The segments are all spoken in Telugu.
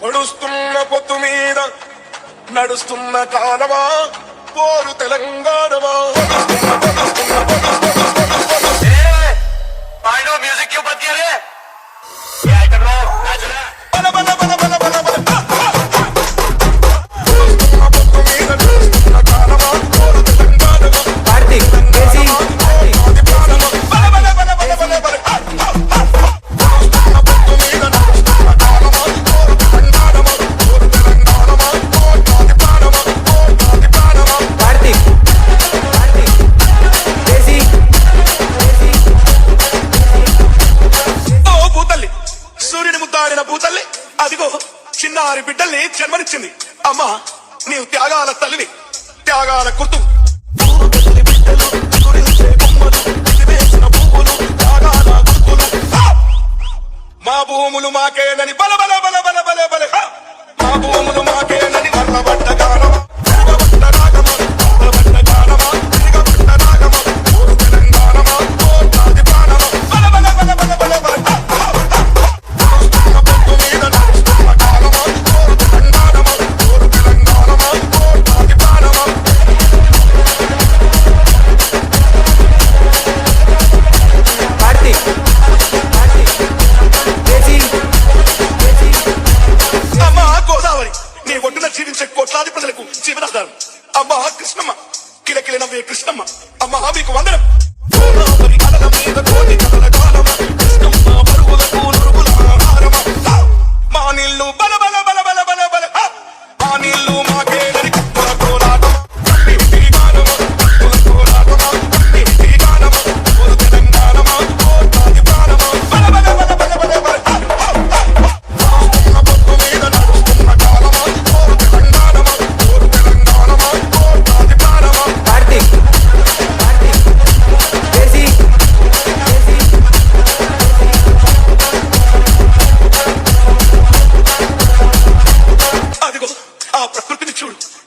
పొడుస్తున్న పొత్తు మీద నడుస్తున్న కాలమా పోరు తెలంగాణమా म्यूजिक क्यों बदल रहे क्या कर रहा हो बला बला बला बला बला बला कार्तिक कैसी భూతల్లి అదిగో చిన్నారి బిడ్డల్ని జన్మనిచ్చింది అమ్మా నీవు త్యాగాల తల్లిని త్యాగాల గుర్తు మా భూములు మాకేనని బల బల బల బల బల బల మా భూములు మాకేనని వర్ణబడ్డ గానమా జీవించే కోట్లాది ప్రజలకు జీవనాధారం అమ్మా కృష్ణమ్మ కిలకిల నవ్వే కృష్ణమ్మ అమ్మా మీకు వందనం మా నీళ్ళు బల బల బల బల బల బల మా నీళ్ళు మాకే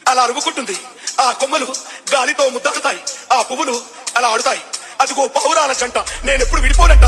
అలా అరుగుకుంటుంది ఆ కొమ్మలు గాలితో ముద్దకుతాయి ఆ పువ్వులు అలా ఆడుతాయి అదిగో పౌరాల జంట నేనెప్పుడు విడిపోనంట